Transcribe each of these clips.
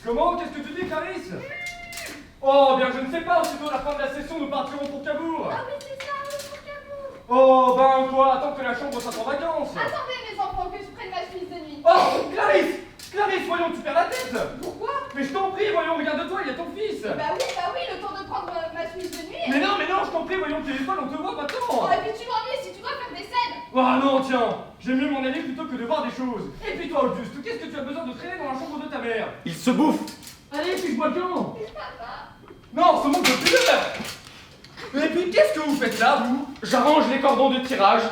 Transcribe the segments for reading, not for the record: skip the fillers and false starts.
Comment? Qu'est-ce que tu dis, Clarisse? Oh, bien, je ne sais pas. Aussitôt à la fin de la session, nous partirons pour Cabourg. Ah oui, c'est ça, oui, pour Cabourg. Oh, ben quoi, attends que la chambre soit en vacances. Attendez, mes enfants, que je prenne ma chemise de nuit. Oh, Clarisse! Clarisse, voyons, tu perds la tête. Pourquoi? Mais je t'en prie, voyons, regarde-toi, il y a ton fils. Bah oui, le temps de prendre ma chemise de nuit. Mais non, je t'en prie, voyons, téléphone, on te voit Oh, maintenant. et puis tu m'ennuies si tu dois faire des scènes. Ah non, tiens, j'ai mieux m'en aller plutôt que de voir des choses. Et puis toi, Auguste, qu'est-ce que tu as besoin de traîner dans la chambre de ta mère? Il se bouffe. Allez, fiche-moi le camp. Non, ce manque de pudeur. Et puis, qu'est-ce que vous faites là, vous? J'arrange les cordons de tirage.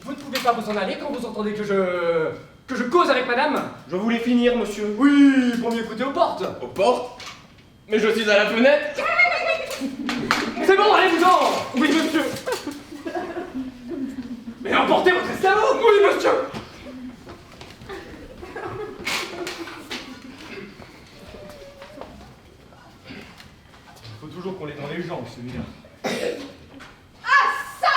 Vous ne pouvez pas vous en aller quand vous entendez que je cause avec madame? Je voulais finir, monsieur. Oui, pour mieux écouter aux portes. Aux portes? Mais je suis à la fenêtre. C'est bon, allez-vous-en. Oui, monsieur. Mais emportez votre escabeau. Oui, monsieur. Faut toujours qu'on l'ait dans les jambes, celui-là. Ah, ça!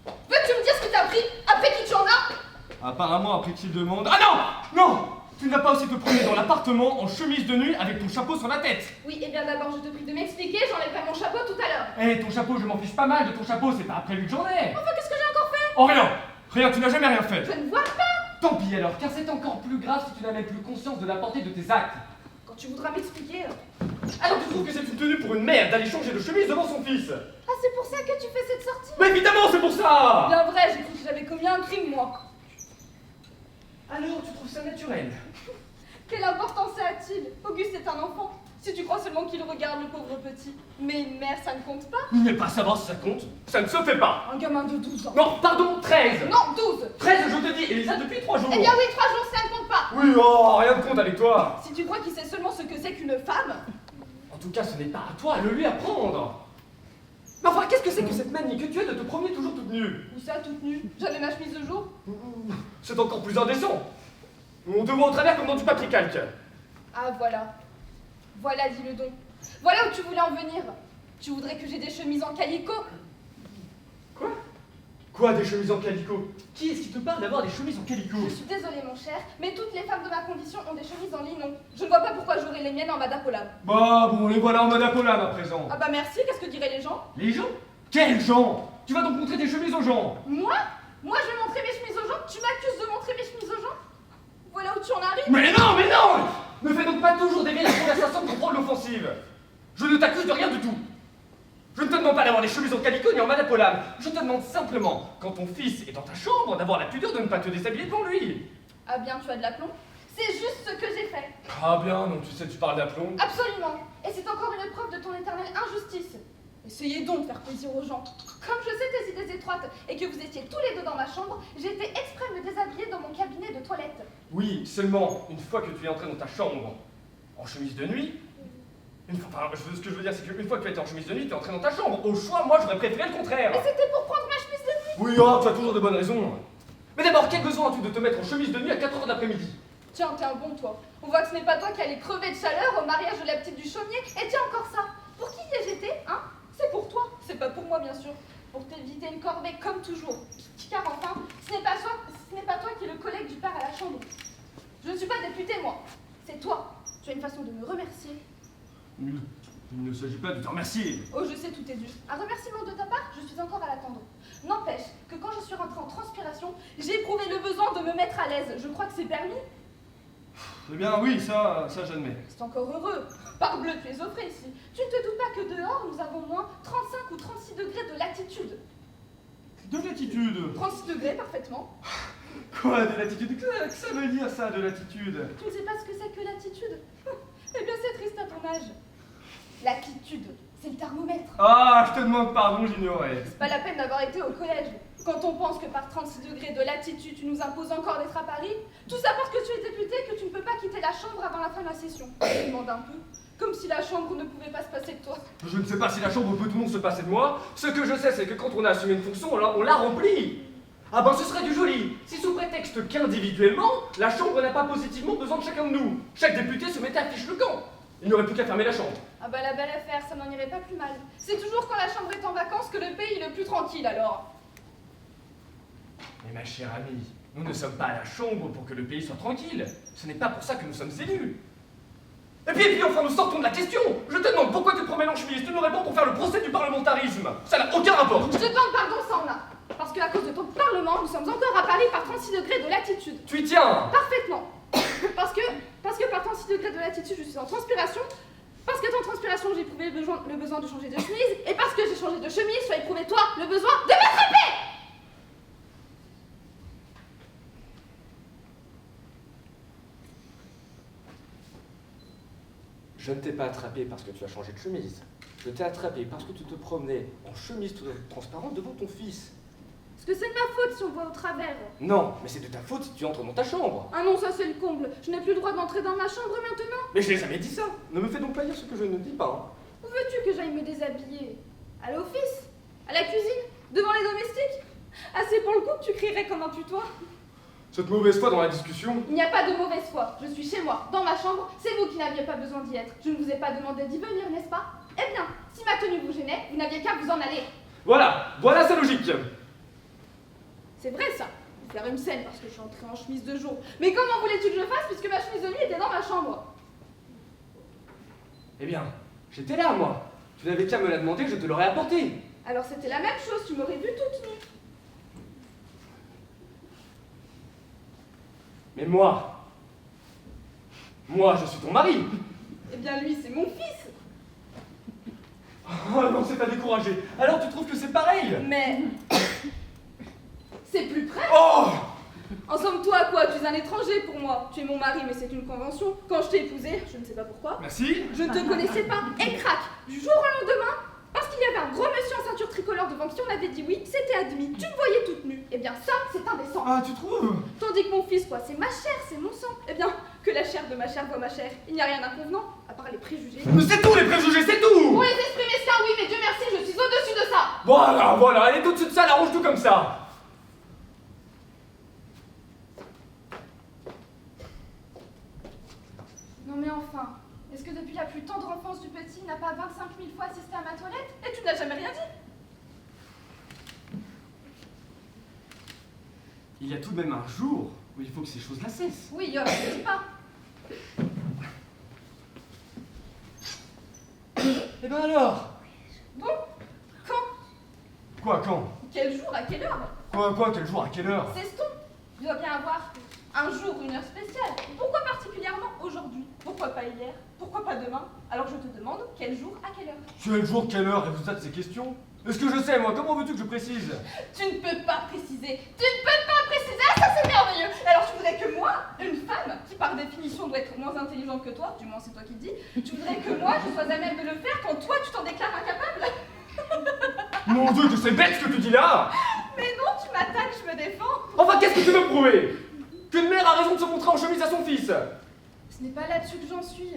Peux-tu me dire ce que t'as pris après qui tu en as? Apparemment, après qu'il demande... Ah non! Non! Tu ne vas pas aussi te promener dans l'appartement en chemise de nuit avec ton chapeau sur la tête. Oui, et bien d'abord, je te prie de m'expliquer, j'enlèverai mon chapeau tout à l'heure. Eh, ton chapeau, je m'en fiche pas mal de ton chapeau, c'est pas après lui que j'en ai. Enfin, qu'est-ce que j'ai encore fait? Oh, rien! Rien, tu n'as jamais rien fait. Je ne vois pas. Tant pis alors, car c'est encore plus grave si tu n'as même plus conscience de la portée de tes actes. Quand tu voudras m'expliquer. Alors tu trouves que c'est une tenue pour une mère d'aller changer de chemise devant son fils? Ah, c'est pour ça que tu fais cette sortie? Mais évidemment, c'est pour ça! Bien vrai, j'ai cru que j'avais commis un crime, moi. Alors, tu trouves ça naturel? Quelle importance ça a-t-il? Auguste est un enfant. Si tu crois seulement qu'il regarde le pauvre petit. Mais une mère, ça ne compte pas. Mais pas savoir si ça compte, ça ne se fait pas! Un gamin de 12 ans. Non, pardon, 13! Non, 12. 13, je te dis, Elisa, depuis 3 jours! Eh bien oui, 3 jours, ça ne compte pas. Oui, oh, rien de compte avec toi! Si tu crois qu'il sait seulement ce que c'est qu'une femme. En tout cas, ce n'est pas à toi de le lui apprendre! Mais enfin, qu'est-ce que c'est que cette manie que tu as de te promener toujours toute nue? Où ça, toute nue? J'avais ma chemise de jour. C'est encore plus indécent! On te voit au travers comme dans du papier calque! Ah, voilà. Voilà, dis-le donc. Voilà où tu voulais en venir. Tu voudrais que j'ai des chemises en calicot? Quoi? Quoi, des chemises en calicot? Qui est-ce qui te parle d'avoir des chemises en calicot? Je suis désolée, mon cher, mais toutes les femmes de ma condition ont des chemises en linon. Je ne vois pas pourquoi j'aurais les miennes en madapolab. Bah bon, les voilà en mode Apollam à présent. Ah bah merci, qu'est-ce que diraient les gens? Les gens? Quels gens? Tu vas donc montrer tes chemises aux gens? Moi? Moi, je vais montrer mes chemises aux gens? Tu m'accuses de montrer mes chemises aux gens? Voilà où tu en arrives? Mais non! Ne fais donc pas toujours dévier la conversation pour prendre l'offensive. Je ne t'accuse de rien du tout. Je ne te demande pas d'avoir des chemises en calicot ni en madapollam. Je te demande simplement, quand ton fils est dans ta chambre, d'avoir la pudeur de ne pas te déshabiller devant lui. Ah bien, tu as de l'aplomb? C'est juste ce que j'ai fait. Ah bien, non, tu sais, tu parles d'aplomb. Absolument. Et c'est encore une preuve de ton éternelle injustice. Essayez donc de faire plaisir aux gens. Comme je sais tes idées étroites et que vous étiez tous les deux dans ma chambre, j'ai été exprès me déshabiller dans mon cabinet de toilette. Oui, seulement, une fois que tu es entré dans ta chambre en chemise de nuit, ce que je veux dire, c'est qu'une fois que tu as été en chemise de nuit, tu es entré dans ta chambre. Au choix, moi, j'aurais préféré le contraire. Mais c'était pour prendre ma chemise de nuit. Oui, oh, tu as toujours de bonnes raisons. Mais d'abord, quel besoin as-tu de te mettre en chemise de nuit à 4h de l'après-midi? Tiens, t'es un bon toi. On voit que ce n'est pas toi qui allais crever de chaleur au mariage de la petite du chaumier. Et tiens encore ça. Pour qui ai-je été, hein? C'est pour toi. C'est pas pour moi, bien sûr. Pour t'éviter une corvée comme toujours. Car enfin, ce n'est pas toi qui es le collègue du père à la chambre. Je ne suis pas députée, moi. C'est toi. Tu as une façon de me remercier. Il ne s'agit pas de te remercier. Oh, je sais, tout est dû. Un remerciement de ta part, je suis encore à l'attendre. N'empêche que quand je suis rentrée en transpiration, j'ai éprouvé le besoin de me mettre à l'aise. Je crois que c'est permis. Eh bien, oui, ça j'admets. C'est encore heureux. Parbleu, tu es au frais ici. Tu ne te doutes pas que dehors, nous avons moins 35 ou 36 degrés de latitude. De latitude? 36 degrés, parfaitement. Quoi, de latitude? Qu'est-ce que ça veut dire, ça, de latitude? Tu ne sais pas ce que c'est que latitude? Eh bien, c'est triste à ton âge. Latitude, c'est le thermomètre. Ah, je te demande pardon, j'ignorais. C'est pas la peine d'avoir été au collège. Quand on pense que par 36 degrés de latitude, tu nous imposes encore d'être à Paris, tout ça parce que tu es député et que tu ne peux pas quitter la chambre avant la fin de la session. Je demande un peu. Comme si la chambre ne pouvait pas se passer de toi. Je ne sais pas si la chambre peut tout le monde se passer de moi. Ce que je sais, c'est que quand on a assumé une fonction, on l'a remplie. Ah ben, ce serait du joli. Si sous prétexte qu'individuellement, la chambre n'a pas positivement besoin de chacun de nous. Chaque député se mettait à fiche le camp. Il n'aurait plus qu'à fermer la chambre. Ah bah la belle affaire, ça n'en irait pas plus mal. C'est toujours quand la chambre est en vacances que le pays est le plus tranquille alors. Mais ma chère amie, nous ne sommes pas à la chambre pour que le pays soit tranquille. Ce n'est pas pour ça que nous sommes élus. Et puis, enfin, nous sortons de la question. Je te demande pourquoi tu te promènes en chemise. Tu me réponds pour faire le procès du parlementarisme. Ça n'a aucun rapport. Je te demande pardon, ça en a. Parce qu'à cause de ton Parlement, nous sommes encore à Paris par 36 degrés de latitude. Tu y tiens. Parfaitement. Parce que par 36 degrés de latitude, je suis en transpiration. Parce que en transpiration, j'ai éprouvé le besoin de changer de chemise. Et parce que j'ai changé de chemise, tu as éprouvé toi le besoin de m'attraper. Je ne t'ai pas attrapé parce que tu as changé de chemise. Je t'ai attrapé parce que tu te promenais en chemise toute transparente devant ton fils. Parce que c'est de ma faute si on voit au travers. Non, mais c'est de ta faute si tu entres dans ta chambre. Ah non, ça c'est le comble. Je n'ai plus le droit d'entrer dans ma chambre maintenant. Mais je n'ai jamais dit ça. Ne me fais donc pas dire ce que je ne dis pas. Où veux-tu que j'aille me déshabiller? À l'office? À la cuisine? Devant les domestiques? Assez pour le coup que tu crierais comme un putois. Cette mauvaise foi dans la discussion. Il n'y a pas de mauvaise foi. Je suis chez moi, dans ma chambre. C'est vous qui n'aviez pas besoin d'y être. Je ne vous ai pas demandé d'y venir, n'est-ce pas? Eh bien, si ma tenue vous gênait, vous n'aviez qu'à vous en aller. Voilà sa logique. C'est vrai ça. Vous faire une scène parce que je suis entrée en chemise de jour. Mais comment voulais-tu que je fasse puisque ma chemise de nuit était dans ma chambre? Eh bien, j'étais là, moi. Tu n'avais qu'à me la demander, je te l'aurais apportée. Alors c'était la même chose, tu m'aurais vue toute nue. Mais moi, je suis ton mari. Eh bien lui, c'est mon fils. Oh non, c'est pas découragé. Alors tu trouves que c'est pareil? Mais... c'est plus près. Oh! En somme, toi, quoi? Tu es un étranger pour moi. Tu es mon mari, mais c'est une convention. Quand je t'ai épousé, je ne sais pas pourquoi, Merci. je ne te connaissais pas. Et crac, du jour au lendemain, parce qu'il y avait un gros monsieur en ceinture tricolore devant qui on avait dit oui, c'était admis. Tu me voyais toute nue. Eh bien ça, c'est indécent. Ah, tu trouves? Tandis que mon fils, quoi, c'est ma chair, c'est mon sang. Eh bien, que la chair de ma chair voit ma chair. Il n'y a rien d'inconvenant, à part les préjugés. Mais c'est tout les préjugés, c'est tout! Pour les exprimer ça, oui, mais Dieu merci, je suis au-dessus de ça. Voilà, elle est au-dessus de ça, elle arrange tout comme ça. Non mais enfin, est-ce que depuis la plus tendre enfance du petit, il n'a pas 25 000 fois assisté à ma toilette? Et tu n'as jamais rien dit? Il y a tout de même un jour où il faut que ces choses-là cessent. Oui, je dis pas. Eh ben alors? Bon, quand? Quoi, quand? Quel jour? À quelle heure? Quoi, quel jour, à quelle heure? C'est-on? Il doit bien avoir un jour, une heure spéciale. Pourquoi particulièrement aujourd'hui? Pourquoi pas hier? Pourquoi pas demain? Alors je te demande, quel jour, à quelle heure? Quel jour, quelle heure? Et vous ça de ces questions? Est-ce que je sais, moi? Comment veux-tu que je précise? Tu ne peux pas préciser. Tu ne peux pas préciser. Ah, ça c'est merveilleux. Alors tu voudrais que moi, une femme, qui par définition doit être moins intelligente que toi, du moins c'est toi qui le dis, tu voudrais que moi je sois à même de le faire quand toi tu t'en déclares incapable? Mon Dieu, que c'est bête ce que tu dis là! Mais non, tu m'attaques, je me défends. Enfin, qu'est-ce que tu veux me prouver? Qu'une mère a raison de se montrer en chemise à son fils? Ce n'est pas là-dessus que j'en suis.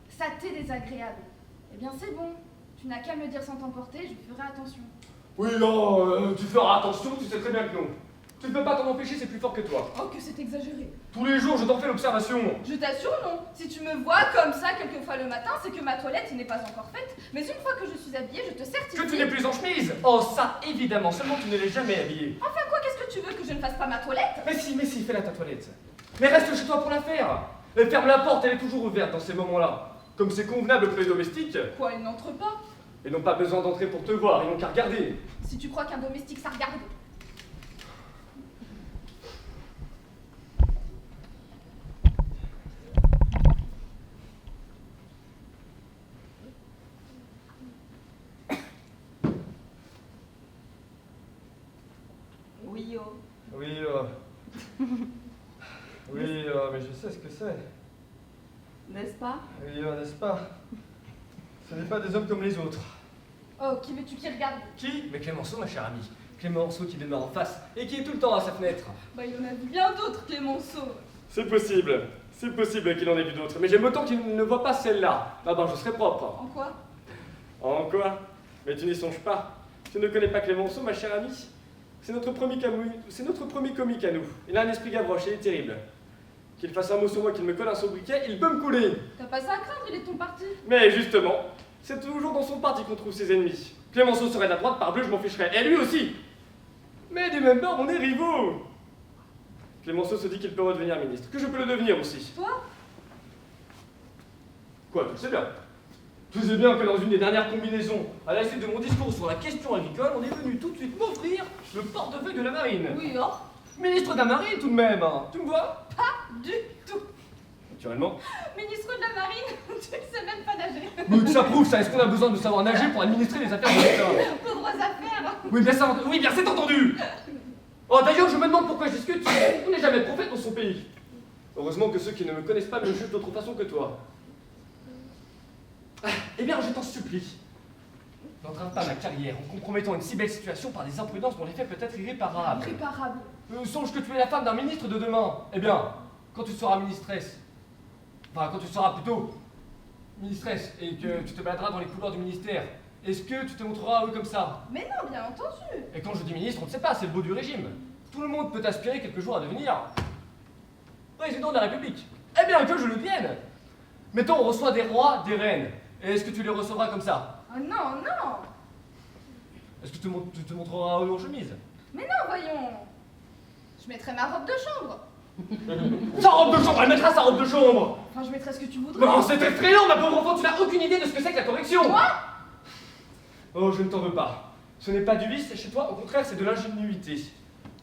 Ça t'est désagréable. Eh bien c'est bon. Tu n'as qu'à me dire sans t'emporter, je ferai attention. Oui, non, tu feras attention, tu sais très bien que non. Tu ne peux pas t'en empêcher, c'est plus fort que toi. Oh, que c'est exagéré. Tous les jours, je t'en fais l'observation. Je t'assure, non. Si tu me vois comme ça quelquefois le matin, c'est que ma toilette n'est pas encore faite. Mais une fois que je suis habillée, je te certifie... Que tu n'es plus en chemise. Oh, ça, évidemment, seulement tu ne l'es jamais habillée. Enfin quoi, qu'est-ce que tu veux? Que je ne fasse pas ma toilette? Mais si, fais-la ta toilette. Mais reste chez toi pour la faire. Et ferme la porte, elle est toujours ouverte dans ces moments-là. Comme c'est convenable pour les domestiques. Quoi, il n'entre pas? Ils n'ont pas besoin d'entrer pour te voir, ils n'ont qu'à regarder. Si tu crois qu'un domestique, ça regarde. Oui, oh. Oui, mais je sais ce que c'est. N'est-ce pas? Oui, n'est-ce pas? Ce n'est pas des hommes comme les autres. Oh, qui veux-tu qui regarde? Qui? Mais Clémenceau, ma chère amie. Clémenceau qui demeure en face et qui est tout le temps à sa fenêtre. Bah, il en a vu bien d'autres, Clémenceau. C'est possible qu'il en ait vu d'autres, mais j'aime autant qu'il ne voit pas celle-là. Ah ben, je serai propre. En quoi? En quoi? Mais tu n'y songes pas. Tu ne connais pas Clémenceau, ma chère amie? C'est notre premier comique à nous. Il a un esprit gavroche, il est terrible. Qu'il fasse un mot sur moi, qu'il me colle un sobriquet, il peut me couler. T'as pas ça à craindre, il est de ton parti. Mais justement, c'est toujours dans son parti qu'on trouve ses ennemis. Clémenceau serait à droite, parbleu, je m'en ficherais. Et lui aussi. Mais du même bord, on est rivaux. Clémenceau se dit qu'il peut redevenir ministre, que je peux le devenir aussi. Toi? Quoi, tu le sais bien. Tu sais bien que dans une des dernières combinaisons, à la suite de mon discours sur la question agricole, on est venu tout de suite m'offrir le portefeuille de la marine. Oui, non. Ministre de la marine tout de même, hein. Tu me vois? Pas du tout. Naturellement. Ministre de la marine, tu ne sais même pas nager. Mais que ça prouve ça, est-ce qu'on a besoin de savoir nager pour administrer les affaires de l'État? Pauvres affaires. Oui, bien ça, oui, bien c'est entendu. Oh, d'ailleurs, je me demande pourquoi je discute. On n'est jamais prophète dans son pays. Heureusement que ceux qui ne me connaissent pas me jugent d'autre façon que toi. Ah, eh bien, je t'en supplie. N'entrave pas ma carrière en compromettant une si belle situation par des imprudences dont l'effet peut être irréparable. Irréparable. Songe que tu es la femme d'un ministre de demain. Eh bien, quand tu seras ministresse, enfin, quand tu seras plutôt ministresse et que tu te baladeras dans les couloirs du ministère, est-ce que tu te montreras heureux comme ça? Mais non, bien entendu. Et quand je dis ministre, on ne sait pas, c'est le beau du régime. Tout le monde peut aspirer quelques jours à devenir président de la République. Eh bien, que je le devienne. Mettons, on reçoit des rois, des reines. Et est-ce que tu les recevras comme ça? Oh non, non. Est-ce que tu te montreras heureux en chemise? Mais non, voyons. Je mettrai ma robe de chambre. Sa robe de chambre, elle mettra sa robe de chambre. Enfin, je mettrai ce que tu voudrais. Non, c'est effrayant, ma pauvre enfant, tu n'as aucune idée de ce que c'est que la correction. Moi? Oh, je ne t'en veux pas. Ce n'est pas du vice chez toi, au contraire, c'est de l'ingénuité.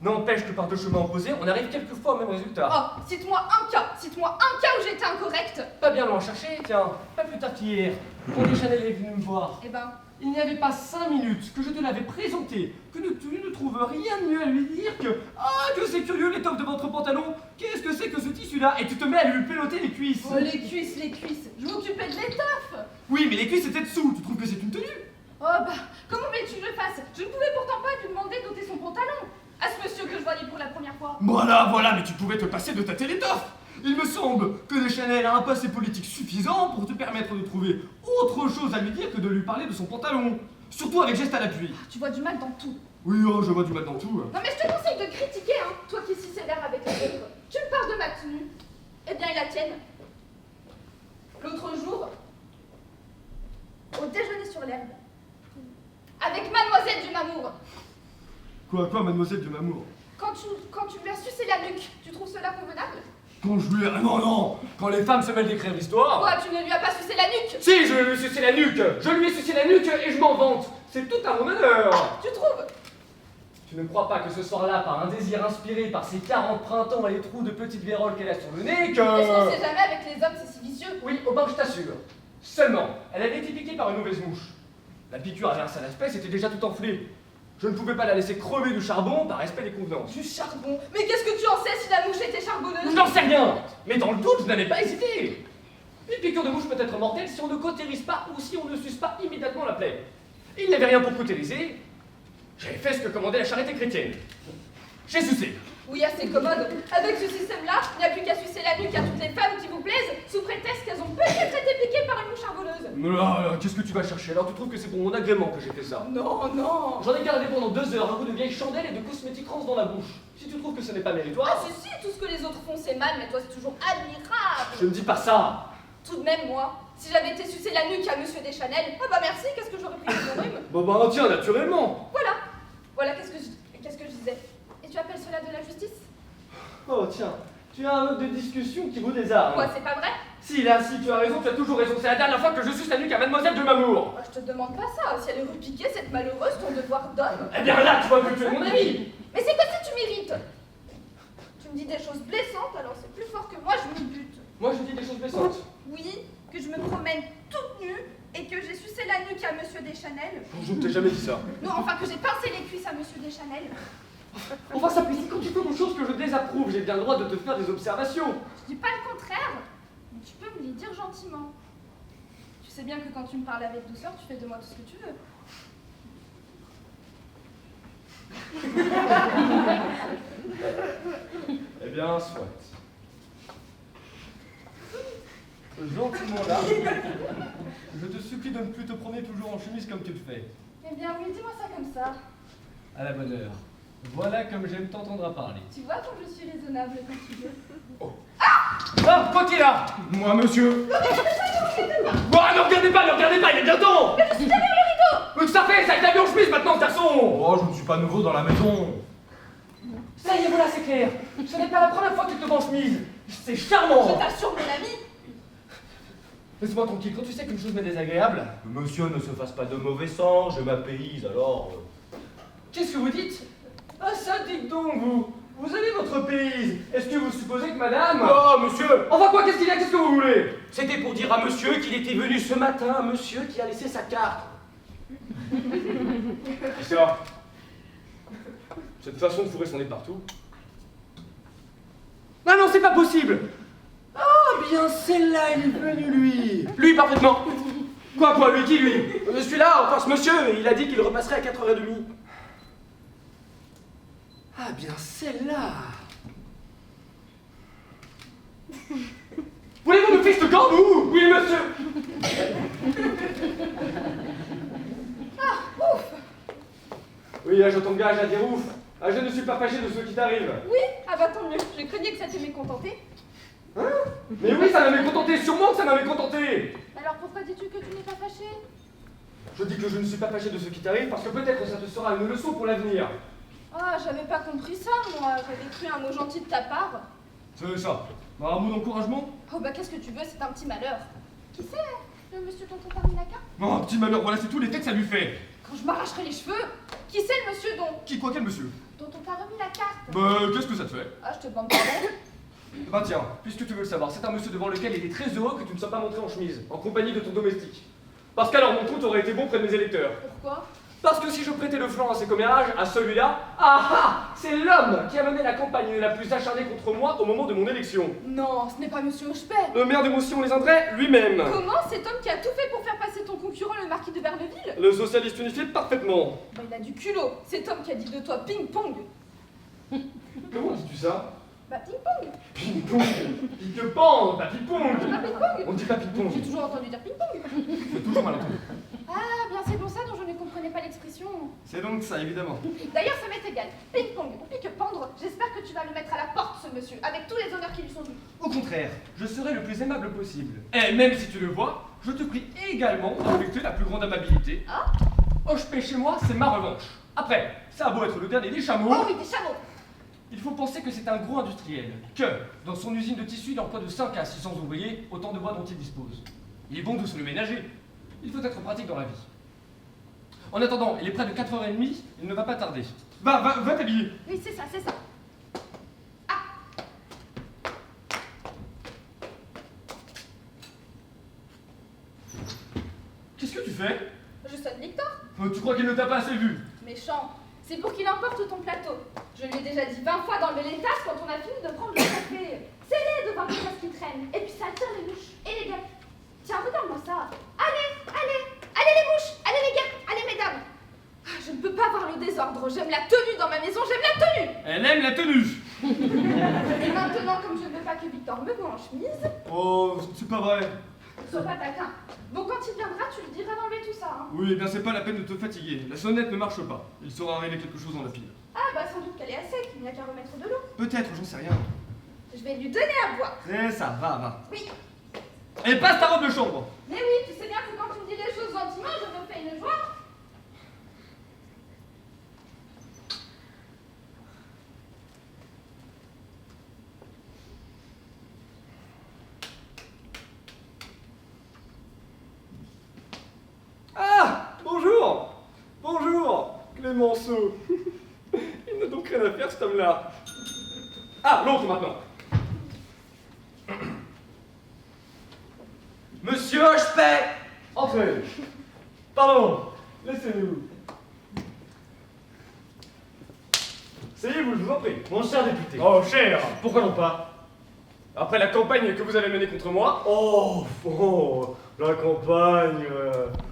N'empêche que par deux chemins opposés, on arrive quelquefois au même résultat. Oh, cite-moi un cas où j'étais incorrecte. Pas bien loin chercher, tiens, pas plus tard qu'hier, quand Deschanel est venu me voir. Eh ben, Il n'y avait pas 5 minutes que je te l'avais présenté, que tu ne trouves rien de mieux à lui dire que « Ah, que c'est curieux l'étoffe de votre pantalon, qu'est-ce que c'est que ce tissu-là » et tu te mets à lui peloter les cuisses. oh, les cuisses. Je m'occupais de l'étoffe. Oui, mais les cuisses étaient dessous, tu trouves que c'est une tenue? Oh bah, comment veux-tu que je fasse? Je ne pouvais pourtant pas lui demander d'ôter son pantalon. À ce monsieur que je voyais pour la première fois. Voilà, mais tu pouvais te passer de tâter l'étoffe. Il me semble que Deschanel a un passé politique suffisant pour te permettre de trouver autre chose à lui dire que de lui parler de son pantalon. Surtout avec geste à l'appui. Tu vois du mal dans tout. Oui, oh, je vois du mal dans tout. Non mais je te conseille de critiquer, hein, toi qui es si sévère avec les autres. Tu me parles de ma tenue. Eh bien, et la tienne. L'autre jour, au déjeuner sur l'herbe, avec Mademoiselle du Mamour. Quoi, mademoiselle de Mamour? Quand tu lui as sucé la nuque, tu trouves cela convenable? Quand je lui ai... Ah non, quand les femmes se mêlent d'écrire l'histoire... Quoi, tu ne lui as pas sucé la nuque? Si, je lui ai sucé la nuque. Je lui ai sucé la nuque et je m'en vante. C'est tout à mon honneur. Tu trouves? Tu ne crois pas que ce soir-là, par un désir inspiré par ces 40 printemps et les trous de petites véroles qu'elle a sur le nez, que... Est-ce qu'on sait jamais avec les hommes, c'est si vicieux? Oui, au bar, je t'assure. Seulement, elle avait été piquée par une mauvaise mouche. La piqûre avait un sale aspect, c'était déjà tout enflé. Je ne pouvais pas la laisser crever du charbon par respect des convenances. Du charbon? Mais qu'est-ce que tu en sais si la mouche était charbonneuse? Je n'en sais rien. Mais dans le doute, je n'avais pas hésité. Une piqûre de mouche peut être mortelle si on ne cautérise pas ou si on ne suce pas immédiatement la plaie. Et il n'y avait rien pour cautériser. J'avais fait ce que commandait la charité chrétienne. J'ai sucé. Oui, assez commode. Avec ce système-là, il n'y a plus qu'à sucer la nuque à toutes les femmes qui vous plaisent, sous prétexte qu'elles ont peut-être été piquées par une mouche charbonneuse. Mais là, qu'est-ce que tu vas chercher? Alors tu trouves que c'est pour mon agrément que j'ai fait ça? Non, non. J'en ai gardé pendant 2 heures un goût de vieille chandelle et de cosmétiques rance dans la bouche. Si tu trouves que ce n'est pas Ah méritoire... si, tout ce que les autres font c'est mal, mais toi c'est toujours admirable. Je ne dis pas ça. Tout de même, moi, si j'avais été sucer la nuque à Monsieur Deschanel, ah bah merci, qu'est-ce que j'aurais pris de mon rhume? Bah tiens, naturellement. Voilà, qu'est-ce que je disais? Et tu appelles cela de la justice? Oh tiens, tu as un autre de discussion qui vaut des armes. Quoi, c'est pas vrai? Si, là, si, tu as raison, tu as toujours raison. C'est la dernière fois que je suce la nuque à Mademoiselle de Mamour. Moi, je te demande pas ça. Si elle est repiquée, cette malheureuse, ton devoir d'homme. Eh bien là, tu vois que tu es mon ami. Mais c'est quoi si tu m'irrites? Tu me dis des choses blessantes, alors c'est plus fort que moi, je m'y bute. Moi, je dis des choses blessantes. Oui, que je me promène toute nue et que j'ai sucé la nuque à Monsieur Deschanel. Je ne t'ai jamais dit ça. Non, enfin que j'ai pincé les cuisses à Monsieur Deschanel. Enfin, sapristi, quand tu fais des choses que je désapprouve, j'ai bien le droit de te faire des observations. Je dis pas le contraire, mais tu peux me les dire gentiment. Tu sais bien que quand tu me parles avec douceur, tu fais de moi tout ce que tu veux. Eh bien, soit. Gentiment là, je te supplie de ne plus te promener toujours en chemise comme tu le fais. Eh bien oui, dis-moi ça comme ça. À la bonne heure. Voilà comme j'aime t'entendre à parler. Tu vois comme je suis raisonnable quand tu veux. Oh. Ah, quoi qu'il a? Moi, monsieur. Bon, ne regardez pas, il est bien temps. Mais je suis derrière le rideau. Mais tout à fait, ça a été habillé en chemise maintenant, ce garçon. Oh, je ne suis pas nouveau dans la maison. Ça y est, voilà, c'est clair. Ce n'est pas la première fois que tu te mets en chemise. C'est Je charmant. t'assure, mon ami. Laisse-moi tranquille, quand tu sais qu'une chose m'est désagréable. Monsieur, ne se fasse pas de mauvais sang, je m'apéise, alors... Qu'est-ce que vous dites? Ah ça, dites donc, vous! Vous avez votre pays. Est-ce que vous supposez que madame... Oh, monsieur! Enfin quoi, qu'est-ce qu'il y a? Qu'est-ce que vous voulez? C'était pour dire à monsieur qu'il était venu ce matin, monsieur qui a laissé sa carte. C'est ça. Cette façon de fourrer son nez partout. Ah non, c'est pas possible! Ah bien, celle-là, il est venu, lui! Lui, parfaitement. Quoi, lui qui, lui? Je suis là, enfin ce monsieur, il a dit qu'il repasserait à 4h30. Ah bien, celle-là! Voulez-vous me fiche le camp, vous? Oui, monsieur! Ah, ouf! Oui, là, je tombe gage à dire ouf. Ah, je ne suis pas fâché de ce qui t'arrive. Oui, ah bah tant mieux, je craignais que ça t'ait mécontenté. Hein? Mais oui, ça m'a mécontenté, sûrement que ça m'a mécontenté! Alors pourquoi dis-tu que tu n'es pas fâché? Je dis que je ne suis pas fâché de ce qui t'arrive parce que peut-être ça te sera une leçon pour l'avenir. Ah, j'avais pas compris ça, moi. J'avais cru un mot gentil de ta part. C'est ça. Un mot d'encouragement? Oh bah qu'est-ce que tu veux, c'est un petit malheur. Qui c'est, le monsieur dont on parle la carte? Oh, un petit malheur, voilà, c'est tout l'effet que ça lui fait. Quand je m'arracherai les cheveux, qui c'est le monsieur Qui, quoi, quel monsieur? dont on t'a remis la carte? Bah, qu'est-ce que ça te fait? Ah, je te demande pardon. Bah tiens, puisque tu veux le savoir, c'est un monsieur devant lequel il est très heureux que tu ne sois pas montré en chemise, en compagnie de ton domestique. Parce qu'alors mon coup aurait été bon près de mes électeurs. Pourquoi? Parce que si je prêtais le flanc à ses commérages, à celui-là, ah ah, c'est l'homme qui a mené la campagne la plus acharnée contre moi au moment de mon élection. Non, ce n'est pas monsieur Hochepet. Le maire de Moussion les Indrais lui-même. Comment cet homme qui a tout fait pour faire passer ton concurrent, le marquis de Verneville? Le socialiste unifié parfaitement. Bah, il a du culot. Cet homme qui a dit de toi ping-pong. Comment dis-tu ça? Bah, ping-pong. Ping-pong. Pique-pong, pas ping-pong. Pas ping-pong. On dit pas J'ai ping-pong. toujours entendu dire ping-pong. J'ai toujours mal entendu. Ah, bien c'est pour ça dont je ne comprenais pas l'expression. C'est donc ça, évidemment. D'ailleurs, ça m'est égal. Ping-pong ou pique-pendre, j'espère que tu vas le mettre à la porte, ce monsieur, avec tous les honneurs qui lui sont dus. Au contraire, je serai le plus aimable possible. Et même si tu le vois, je te prie également d'affecter la plus grande amabilité. Ah? Hochepet chez moi, c'est ma revanche. Après, ça a beau être le dernier des chameaux, Oh oui, des chameaux. il faut penser que c'est un gros industriel, que, dans son usine de tissu, il emploie de 5 à 600 ouvriers, autant de voix dont il dispose. Il est bon de se le ménager. Il faut être pratique dans la vie. En attendant, il est près de 4h30, il ne va pas tarder. Va t'habiller. Oui, c'est ça, c'est ça. Ah! Qu'est-ce que tu fais? Je sonne Victor. Tu crois qu'il ne t'a pas assez vu? Méchant. C'est pour qu'il emporte ton plateau. Je lui ai déjà dit 20 fois d'enlever les tasses quand on a fini de prendre le café. C'est laid de voir les tasses qui traînent. Et puis ça attire les mouches et les guêpes. Tiens, regarde-moi ça. Allez les mouches, allez les guêpes, allez mesdames. Ah, je ne peux pas voir le désordre. J'aime la tenue dans ma maison, j'aime la tenue. Elle aime la tenue. Et maintenant, comme je ne veux pas que Victor me voie en chemise, Oh, c'est pas vrai. sois pas taquin. Bon, quand il viendra, tu lui diras d'enlever tout ça. Hein. Oui, eh bien c'est pas la peine de te fatiguer. La sonnette ne marche pas. Il saura arriver quelque chose dans la pile. Ah, bah sans doute qu'elle est à sec, il n'y a qu'à remettre de l'eau. Peut-être, j'en sais rien. Je vais lui donner à boire. C'est ça, va. Oui. Et passe ta robe de chambre. Mais oui, tu sais bien que quand tu me dis les choses gentiment, je me fais une joie. Ah, bonjour, Clémenceau. Il n'a donc rien à faire, cet homme-là. Ah, l'autre maintenant. Monsieur Hochepet! Entrez. Pardon, laissez-nous. Asseyez-vous, je vous en prie. Mon cher député. Oh, cher. Pourquoi non pas? Après la campagne que vous avez menée contre moi, Oh, la campagne.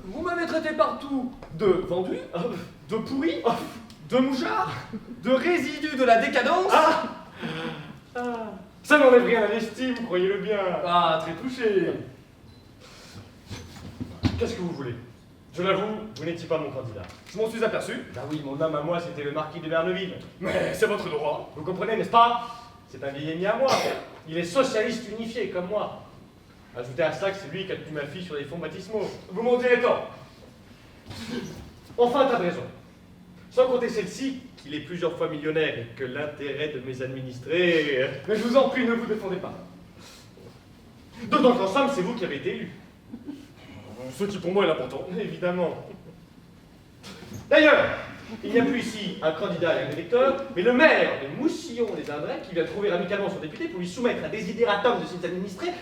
vous m'avez traité partout de vendu, de pourri, de mouchard, de résidu de la décadence. Ça n'enlève rien à l'estime, croyez-le bien. Ah, très touché. Qu'est-ce que vous voulez? Je l'avoue, vous n'étiez pas mon candidat. Je m'en suis aperçu. Bah oui, mon homme à moi, c'était le marquis de Verneville. Mais c'est votre droit. Vous comprenez, n'est-ce pas? C'est un vieil ennemi à moi. Il est socialiste unifié, comme moi. Ajoutez à cela que c'est lui qui a tenu ma fille sur les fonds baptismaux. Vous m'en direz tant. Enfin, t'as raison. Sans compter celle-ci, qu'il est plusieurs fois millionnaire et que l'intérêt de mes administrés... Mais je vous en prie, ne vous défendez pas. D'autant qu'en somme, c'est vous qui avez été élu. Ce qui pour moi est l'important. Évidemment. D'ailleurs, il n'y a plus ici un candidat et un électeur, mais le maire de Moussillon-les-Indrais qui vient trouver amicalement son député pour lui soumettre un désidératum de ses administrés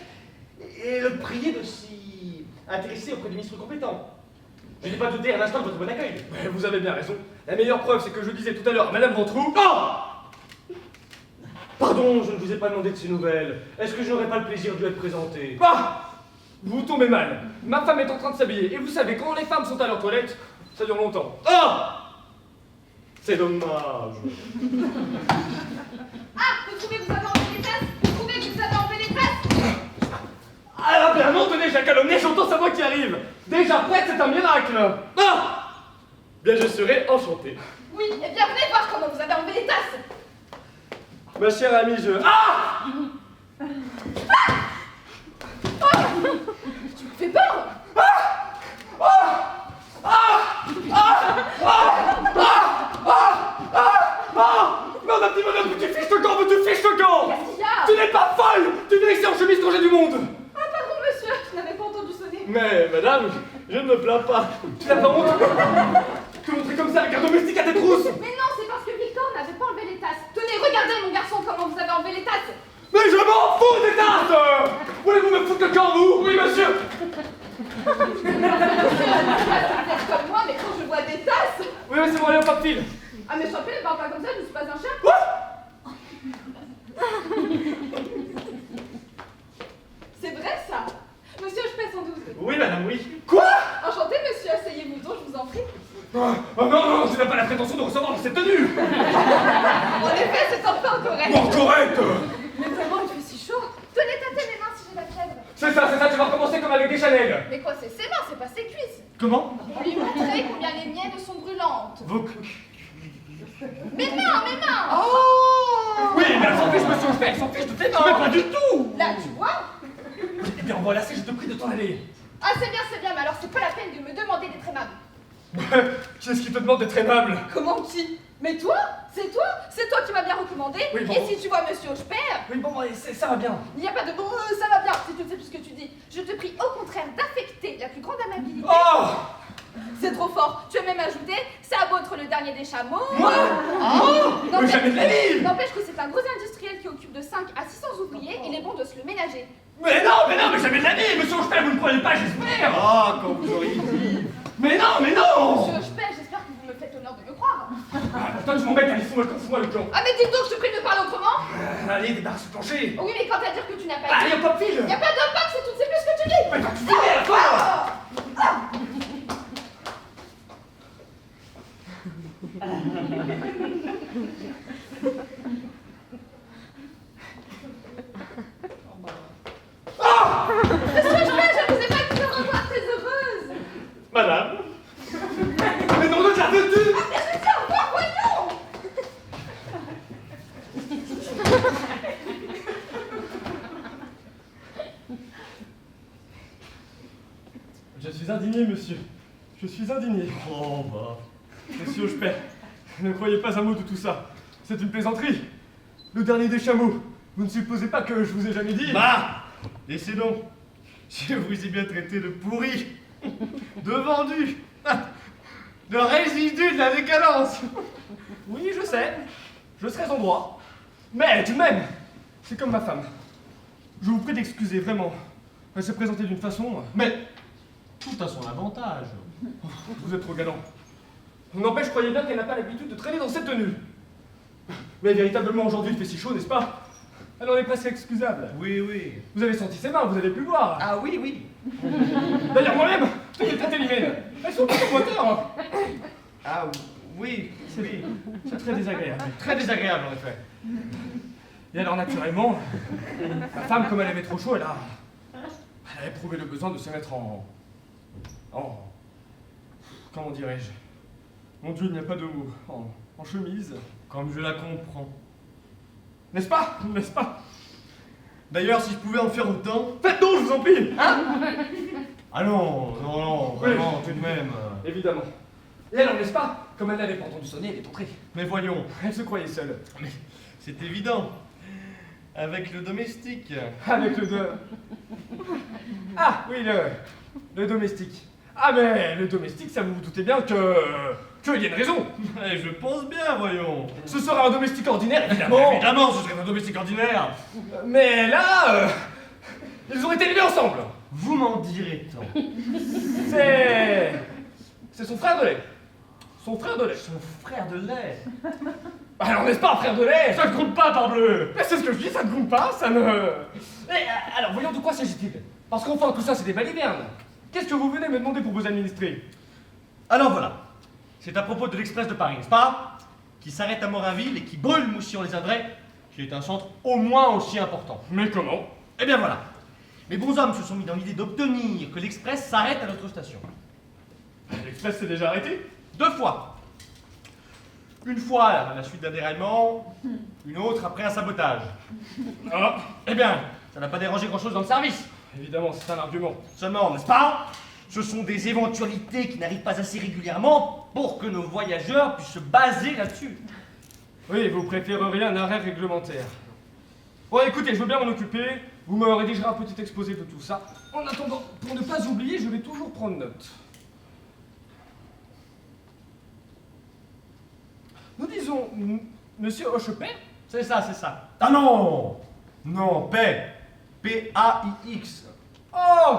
et le prier de s'y intéresser auprès du ministre compétent. Je n'ai pas douté un instant de votre bon accueil. Ouais, vous avez bien raison. La meilleure preuve, c'est que je disais tout à l'heure à Madame Ventroux... Oh! Pardon, je ne vous ai pas demandé de ces nouvelles. Est-ce que je n'aurais pas le plaisir de lui être présenté? Bah! Vous tombez mal. Ma femme est en train de s'habiller. Et vous savez, quand les femmes sont à leur toilette, ça dure longtemps. Oh! C'est dommage. Ah, vous trouvez que vous avez enlevé les tasses? Vous trouvez que vous avez enlevé les tasses? Ah bien non, tenez, j'ai calomnié, j'entends sa voix qui arrive. Déjà prête, c'est un miracle. Ah! Bien, je serai enchanté. Oui, et bien venez voir comment vous avez enlevé les tasses. Ma chère amie, je... Ah! Tu me fais peur. Non, ma petite madame, tu fiches le camp, tu fiches le camp. Qu'est-ce qu'il y a? Tu n'es pas folle. Tu n'es ici en chemise quand j'ai du monde. Ah, pardon, monsieur, je n'avais pas entendu sonner. Mais, madame, je ne me plains pas. Tu n'as pas honte? Te montrer comme ça avec un domestique à tes trousses. Mais non, c'est parce que Victor n'avait pas enlevé les tasses. Tenez, regardez, mon garçon, comment vous avez enlevé les tasses. Mais je m'en fous des tasses. Voulez-vous me foutre le camp, vous? Oui, monsieur. Monsieur, je sais pas si vous êtes comme moi, mais quand je vois des tasses... Oui, c'est bon, allez, on part fil. Ah, mais Champel ne parle pas comme ça, je ne suis pas un chien. C'est vrai, ça. Monsieur, je paie 112. Oui, madame, oui. Quoi? Enchanté, monsieur, asseyez-vous donc, je vous en prie. Oh non, tu n'as pas la prétention de recevoir cette tenue. En effet, c'est un peu incorrect. Bon, correct. Mais vraiment, il fait si chaud. Tenez, tâtez mes mains si j'ai la fièvre. C'est ça, tu vas recommencer comme avec des Chanel. Mais quoi, c'est ses mains, c'est pas ses cuisses. Comment? Vous lui montrez combien les miennes sont brûlantes. Vos... Mes mains, mes mains. Oui, mais elle s'en fiche, monsieur, elle s'en fiche de tes mains. Mais pas du tout. Là, tu vois. Eh bien, voilà, c'est je te prie de t'en aller. Ah, c'est bien, mais alors c'est pas la peine de me demander d'être aimable. Qui est-ce qui te demande d'être aimable? Comment qui? Mais toi? C'est toi qui m'as bien recommandé. Oui, bon. Et si tu vois monsieur Hochepère, Oui, bon, ça va bien. il n'y a pas de bon, ça va bien, si tu ne sais plus ce que tu dis. Je te prie au contraire d'affecter la plus grande amabilité. Oh! C'est trop fort. Tu as même ajouté, ça a beau être le dernier des chameaux. Moi? Oh! Mais jamais de la vie! N'empêche que c'est un gros industriel qui occupe de 5 à 600 ouvriers, il est bon de se le ménager. Mais non, mais jamais de la vie! Monsieur Hochepère, vous ne croyez pas, j'espère! Ah, quand vous auriez dit. Mais non! Monsieur Hochepère, j'espère que vous me faites l'honneur de me croire. Ah, toi, tu m'embêtes, allez, fous-moi le camp. Ah mais dis donc, je te prie de me parler autrement. Allez, débarque ce plancher. Oui, mais quant à dire que tu n'as pas Allez, dit... hop, file! Il n'y a pas de pop, c'est tu ne sais plus ce que tu dis. Mais quand tu finis, à toi! Monsieur Hochepère, je ne vous ai pas dit de revoir très heureuse. Madame. Mais non, de la veux-tu? Ah mais je dis au revoir, voyons. Je suis indigné, monsieur. Je suis indigné. Oh, bah. Monsieur Hochepère, ne croyez pas un mot de tout ça. C'est une plaisanterie. Le dernier des chameaux. Vous ne supposez pas que je vous ai jamais dit? Bah, laissez donc. Je vous ai bien traité de pourri, de vendu, de résidu de la décadence. Oui, je sais. Je serais en droit. Mais tout de même, c'est comme ma femme. Je vous prie d'excuser, vraiment. Elle s'est présentée d'une façon... Mais tout a son avantage. Vous êtes trop galant. N'empêche, croyez bien qu'elle n'a pas l'habitude de traîner dans cette tenue. Mais véritablement, aujourd'hui, il fait si chaud, n'est-ce pas? Elle en est presque excusable. Oui, oui. Vous avez senti ses mains, vous avez pu voir. Ah oui, oui. D'ailleurs, moi-même, tenez tâtez les miennes. Elles sont toutes au moteur. Ah oui, oui. C'est très désagréable. Très désagréable en effet. Et alors, naturellement, ma femme, comme elle avait trop chaud, elle a éprouvé le besoin de se mettre en... Comment dirais-je? Mon Dieu, il n'y a pas de mot. En chemise. Comme je la comprends. N'est-ce pas? N'est-ce pas? D'ailleurs, si je pouvais en faire autant... Faites donc, je vous en prie. Hein? Ah non, vraiment, tout de même. Évidemment. Et alors, n'est-ce pas? Comme elle n'avait pas entendu sonner, elle est entrée. Mais voyons, Elle se croyait seule. mais c'est évident. Avec le domestique. Avec le de... Ah, oui, Le domestique. Ah mais le domestique, ça vous doutez bien qu'il y a une raison. Je pense bien, voyons. Ce sera un domestique ordinaire, évidemment. Évidemment, ce serait un domestique ordinaire. Mais là, ils ont été élevés ensemble. Vous m'en direz tant. C'est son frère de lait. Son frère de lait. Son frère de lait. Alors n'est-ce pas un frère de lait? Ça ne compte pas, parbleu. Mais c'est ce que je dis, ça ne compte pas, ça ne... Alors voyons de quoi s'agit-il? Parce qu'enfin tout ça c'est des balivernes. Qu'est-ce que vous venez me demander pour vous administrer? Alors voilà. C'est à propos de l'Express de Paris, n'est-ce pas? Qui s'arrête à Morinville et qui brûle Moussillon-les-Adrets, qui est un centre au moins aussi important. Mais comment? Eh bien voilà. Mes bons hommes se sont mis dans l'idée d'obtenir que l'Express s'arrête à notre station. L'Express s'est déjà arrêté? 2 fois. Une fois à la suite d'un déraillement, une autre après un sabotage. Ah, Eh bien, ça n'a pas dérangé grand-chose dans le service. évidemment, c'est un argument. Seulement, n'est-ce pas? Ce sont des éventualités qui n'arrivent pas assez régulièrement pour que nos voyageurs puissent se baser là-dessus. Oui, vous préféreriez un arrêt réglementaire. Bon, écoutez, je veux bien m'en occuper. Vous me rédigerez un petit exposé de tout ça. En attendant, pour ne pas oublier, je vais toujours prendre note. Nous disons, Monsieur Hochepet? C'est ça, c'est ça. Ah non! Non, paix. P-A-I-X. Oh,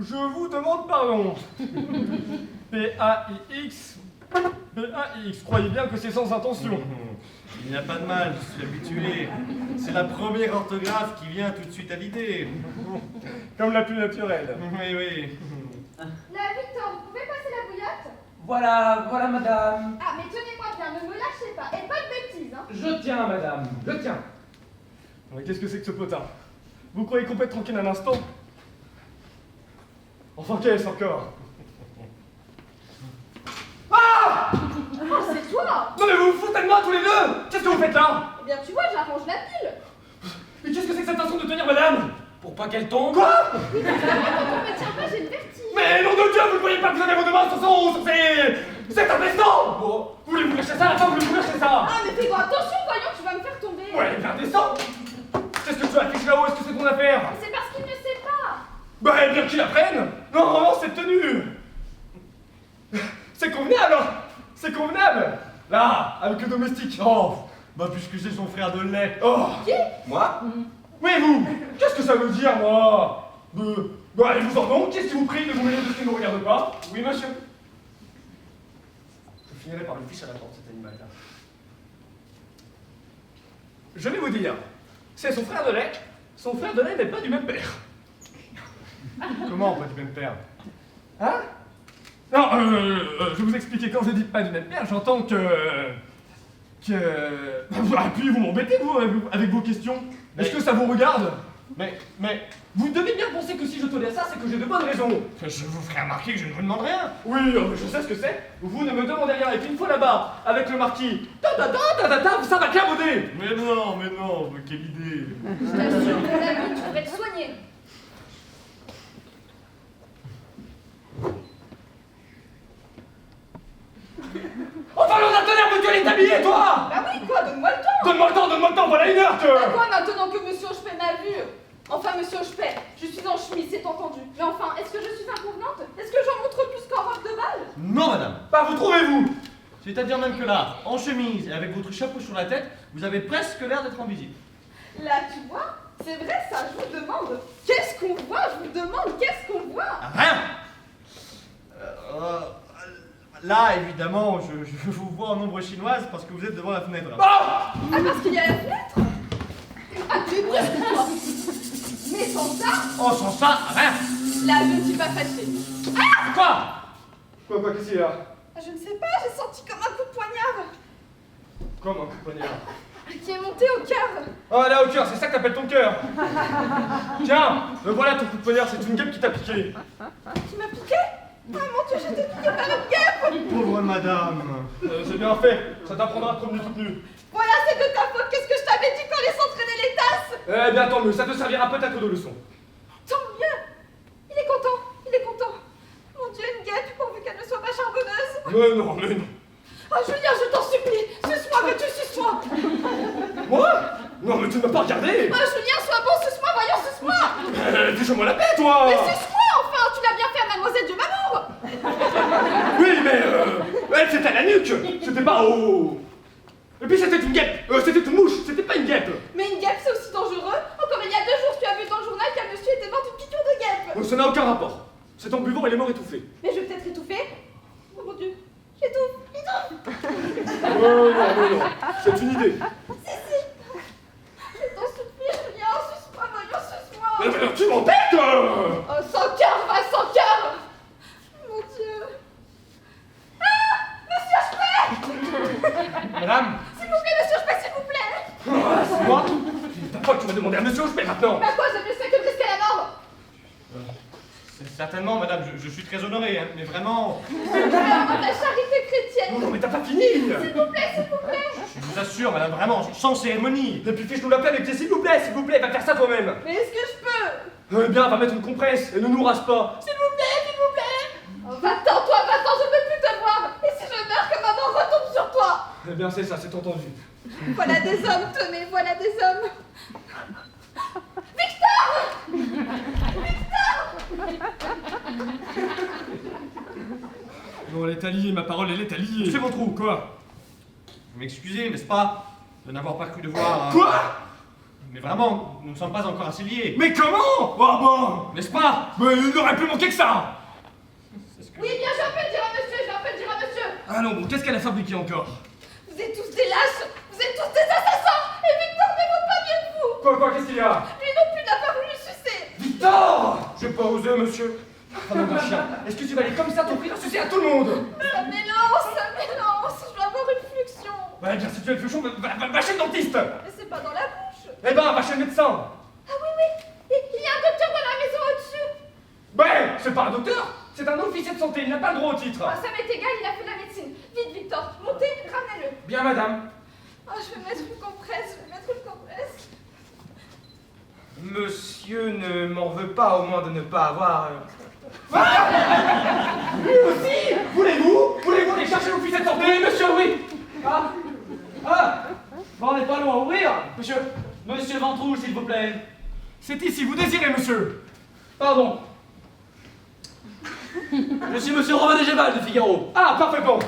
je vous demande pardon. P-A-I-X. P-A-I-X. Croyez bien que c'est sans intention. Il n'y a pas de mal, je suis habitué. C'est la première orthographe qui vient tout de suite à l'idée. Comme la plus naturelle. Oui, oui. Là, Victor, vous pouvez passer la bouillotte? Voilà, voilà, madame. Ah, mais tenez-moi bien, ne me lâchez pas. Et pas de bêtises, hein. Je tiens, madame, je tiens. Mais qu'est-ce que c'est que ce potin? Vous croyez qu'on peut être tranquille un instant? Enfin, qu'est-ce encore? Ah! Oh, c'est toi! Non mais vous vous foutez de moi tous les deux! Qu'est-ce que vous faites là? Eh bien, tu vois, j'arrange la pile. Mais qu'est-ce que c'est que cette façon de tenir, madame? Pour pas qu'elle tombe. Quoi? Oui, mais quand on me tient pas, j'ai le vertige. Mais nom de Dieu, vous ne voyez pas que vous avez vos deux mains sur ces... C'est indécent! Bon, voulez-vous lâcher ça? Attends, voulez-vous lâcher ça? Ah, mais fais-toi attention, voyons, tu vas me faire tomber. Ouais, bien descend! Qu'est-ce que tu affiches là-haut? Est-ce que c'est ton affaire? C'est parce qu'il ne sait pas. Bah, eh bien qu'il apprenne! Non, non, non, c'est tenu! C'est convenable! C'est convenable! Là, avec le domestique! Oh, bah puisque c'est son frère de lait. Oh! Moi? Oui, vous! Qu'est-ce que ça veut dire, moi? Bah, allez-vous-en donc! Qu'est-ce qui vous prie de vous mêler de ce qui ne me regarde pas? Oui, monsieur? Je finirai par le fiche à la porte, cet animal-là. Je vais vous dire, c'est son frère de lait. Son frère de lait n'est pas du même père. Comment, pas du même père? Hein? Non, je vais vous expliquer. Quand je dis pas du même père, j'entends que... Ah, puis vous m'embêtez, vous, avec vos questions. Est-ce que ça vous regarde? Mais, Vous devez bien penser que si je tolère ça, c'est que j'ai de bonnes raisons. je vous ferai remarquer que je ne vous demande rien. Oui, je sais ce que c'est. Vous ne me demandez rien. Et puis une fois là-bas, avec le marquis, ça va clabauder. Mais non, mais quelle idée. Je t'assure, mon ami, tu devrais te soigner. Enfin, l'on a tonnerre, monsieur, elle est habillée, toi. Bah oui, quoi, donne-moi le temps. Donne-moi le temps, voilà une heure que... À quoi maintenant que monsieur Hochepet m'a vu? Enfin, monsieur Hochepet, je suis en chemise, c'est entendu. Mais enfin, est-ce que je suis inconvenante? Est-ce que j'en montre plus qu'en robe de bal? Non, madame. Bah, vous trouvez-vous? C'est-à-dire même que là, en chemise et avec votre chapeau sur la tête, vous avez presque l'air d'être en visite. Là, tu vois, c'est vrai ça, je vous demande. Qu'est-ce qu'on voit? Je vous demande, qu'est-ce qu'on voit? Rien. Là, évidemment, je vous vois en ombre chinoise parce que vous êtes devant la fenêtre. Ah, parce qu'il y a la fenêtre? Ah, tu es brusque, toi. Mais sans ça, Oh, sans ça, rien. là, je ne suis pas fâchée. Quoi, qu'est-ce qu'il y a? Ah, je ne sais pas, j'ai senti comme un coup de poignard Comme un coup de poignard. qui est monté au cœur. Oh, là, au cœur, c'est ça que t'appelles ton cœur. Tiens, me voilà ton coup de poignard, c'est une guêpe qui t'a piqué. Qui m'a piqué? Ah mon Dieu, j'étais piquée par une guêpe. Pauvre madame. C'est bien fait, ça t'apprendra à te promener toute nue. Voilà, c'est de ta faute. Qu'est-ce que je t'avais dit quand les s'entraîner les tasses? Eh bien, tant mieux, ça te servira peut-être de leçon. Tant mieux. Il est content, il est content. Mon Dieu, une guêpe, pourvu qu'elle ne soit pas charbonneuse. Mais non, mais non. Oh Julien, je t'en supplie, suce-moi, veux-tu suce-moi? Moi? Non, mais tu ne m'as pas regardé. Oh Julien, sois bon, suce-moi, voyons, suce-moi. Fiche-moi la paix, toi. Mais suce-moi, enfin, tu l'as bien fait à mademoiselle de Mamour. Oui, mais elle, c'était à la nuque. C'était pas au... Et puis c'était une guêpe. C'était une mouche. C'était pas une guêpe. Mais une guêpe, c'est aussi dangereux. Encore il y a 2 jours, tu as vu dans le journal qu'un monsieur était mort d'une piqûre de guêpe. Ça n'a aucun rapport. C'est en buvant, il est mort étouffé. Mais je vais peut-être étouffer. Oh mon Dieu, j'étouffe. Non. C'est une idée. Je t'en supplie, Julien, suce-moi, voyons, suce-moi. Mais tu m'embêtes. Oh, sans cœur, va, sans cœur. Mon Dieu. Ah, monsieur Chepet. Madame, S'il vous plaît, monsieur Chepet, s'il vous plaît. C'est moi. Ta faute, tu vas demander à monsieur, je paie maintenant. Bah quoi, je ne sais que risquer la mort. Certainement, madame, je suis très honoré, hein, mais vraiment, Alors, de la charité chrétienne. Non, mais t'as pas fini. S'il vous plaît, s'il vous plaît. je vous assure, madame, vraiment, sans cérémonie. Et puis fiche-nous la paix avec tes s'il vous plaît, va faire ça toi-même. Mais est-ce que je peux? Eh bien, va mettre une compresse et ne nous rase pas. S'il vous plaît, s'il vous plaît. Oh, va-t'en, toi, va-t'en, je ne veux plus te voir. Et si je meurs, que maman retombe sur toi. Eh bien, c'est ça, c'est entendu. Voilà des hommes, tenez, voilà des hommes. Non, elle est alliée, ma parole, elle est alliée. C'est votre trou. Quoi? Vous m'excusez, n'est-ce pas, de n'avoir pas cru devoir... Quoi? Mais vraiment, nous ne sommes pas encore assez liés. Mais comment? Ah bon? N'est-ce pas? Mais il n'aurait plus manqué que ça. Oui, bien, j'ai un peu le dire à monsieur, j'ai un peu le dire à monsieur. Ah non, bon, qu'est-ce qu'elle a fabriqué encore? Vous êtes tous des lâches, vous êtes tous des assassins. Et Victor ne vaut pas mieux que vous. Quoi, qu'est-ce qu'il y a? Lui non plus n'a pas voulu sucer. Victor! J'ai pas osé, monsieur. Ah non, d'un chien. Est-ce que tu vas aller comme ça ton prix sucer à tout le monde? Ça m'élance, je dois avoir une fluxion. Ouais, bien, si tu as le fluchon, va chez le dentiste. Mais c'est pas dans la bouche. Eh ben, va chez le médecin. Ah oui, il y a un docteur dans la maison au-dessus. Ouais, c'est pas un docteur, c'est un officier de santé, il n'a pas le droit au titre. Ah, ça m'est égal, il a fait de la médecine. Vite, Victor, montez, ramenez-le. Bien, madame. Ah, je vais mettre une compresse, monsieur ne m'en veut pas au moins de ne pas avoir... Lui aussi. Voulez-vous aller chercher l'officier de santé? Oui, monsieur, oui. Ah, bon, on n'est pas loin à ouvrir. Monsieur Ventroux, s'il vous plaît. C'est ici, vous désirez, monsieur. Pardon. Je suis monsieur Romain de Géval de Figaro. Ah, parfaitement.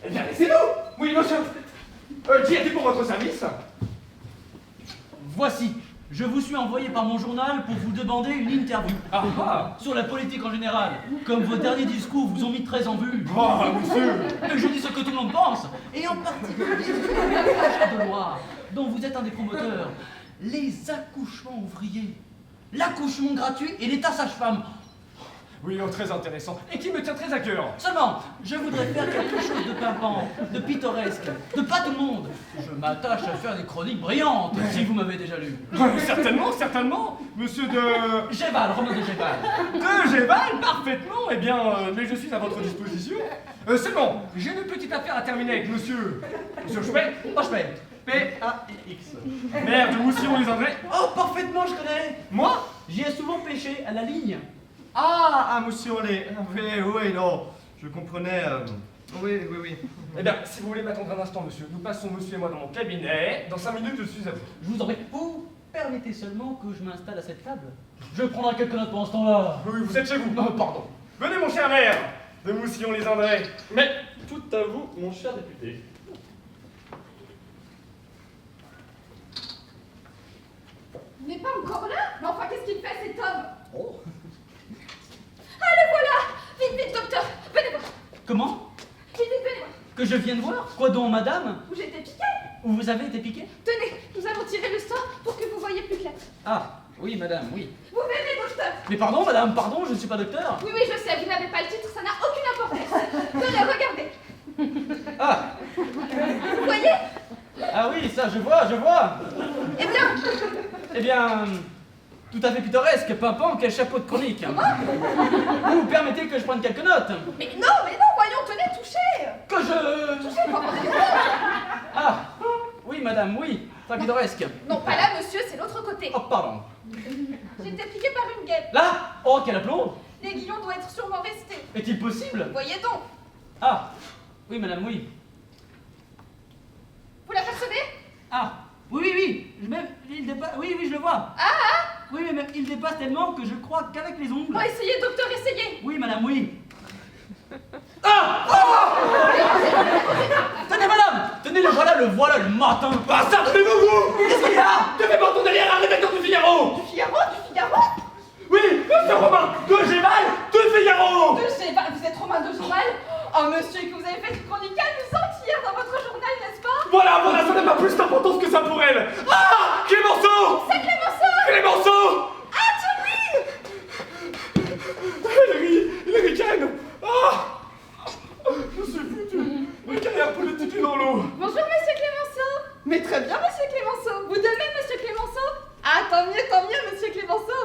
Eh bien, laissez-nous. Oui, monsieur. Qui était pour votre service? Voici, je vous suis envoyé par mon journal pour vous demander une interview. Ah, Sur la politique en général. Comme vos derniers discours vous ont mis très en vue. ah, monsieur. Je dis ce que tout le monde pense, et en particulier sur le projet de loi dont vous êtes un des promoteurs. Les accouchements ouvriers, l'accouchement gratuit et l'état sage-femme. Oui, très intéressant. Et qui me tient très à cœur. Seulement, je voudrais faire quelque chose de pimpant, de pittoresque, de pas tout le monde. Je m'attache à faire des chroniques brillantes, si vous m'avez déjà lu. Certainement, monsieur de... Géval, Romain de Géval. De Géval, parfaitement. Eh bien, mais je suis à votre disposition. Seulement, j'ai une petite affaire à terminer avec monsieur... Monsieur Chepet. Rochepet. P-A-I-X. Maire de Moussillon-les-Andrés. Oh, parfaitement, je connais. Moi? J'y ai souvent pêché à la ligne. Ah, monsieur Olé. Oui, non, je comprenais... Oui. Eh bien, si vous voulez m'attendre un instant, monsieur, nous passons, monsieur et moi, dans mon cabinet. Dans 5 minutes, je suis à vous. Je vous en prie. Vous permettez seulement que je m'installe à cette table. Je prendrai quelques notes pendant ce temps-là. Oui, vous êtes chez vous. Pardon. Venez, mon cher maire de Moussillon-les-Andrés. Mais tout à vous, mon cher député. Il n'est pas encore là. Mais enfin, qu'est-ce qu'il fait, cet homme? Oh. Ah, le voilà. Vite, docteur, venez voir. Comment? Vite, venez voir. Que je vienne voir? Quoi donc, madame? Où j'ai été piquée. Où vous avez été piqué? Tenez, nous allons tirer le sort pour que vous voyez plus clair. Ah, oui, madame, oui. Vous verrez, docteur. Mais pardon, madame, pardon, je ne suis pas docteur. Oui, je sais, vous n'avez pas le titre, ça n'a aucune importance. Tenez, regardez. Ah, Vous voyez? ah oui, ça, je vois. Eh bien, Eh bien, tout à fait pittoresque, pimpant, quel chapeau de chronique. Vous permettez que je prenne quelques notes? mais non, voyons, tenez, touchez. Que je... Touchez, pas Ah, oui, madame, oui, très pittoresque. Non, pas là, monsieur, c'est l'autre côté. Oh, pardon. J'ai été piquée par une guêpe. Là? Oh, quel aplomb! L'aiguillon doit être sûrement resté. Est-il possible? Voyez donc. Ah, oui, madame, oui. Vous l'apercevez? Ah, oui, je mets l'île des pas. Oui, je le vois. Ah, Oui, mais il dépasse tellement que je crois qu'avec les ongles... Bon, essayez, docteur, essayez. Oui, madame, oui. Tenez, madame! Tenez, le voilà le matin! Ah, ça, tenez-vous! Qu'est-ce qu'il y a? Que fait par ton délire à rédacteur du Figaro? Du Figaro? Oui, monsieur Romain, de Géval, de Figaro! Vous êtes Romain de Journal? Oh, monsieur, que vous avez fait une chronique amusante hier dans votre journal, n'est-ce pas? Voilà, ça n'a pas plus d'importance que ça pour elle! Ah! Clémenceau! C'est Clémenceau! Clémenceau! Ah, Thierry! Il ricane! Ah! Je suis foutu! Ma carrière politique est dans l'eau! Bonjour, monsieur Clémenceau! Mais très bien, monsieur Clémenceau! Vous de même, monsieur Clémenceau? Ah, tant mieux, monsieur Clémenceau!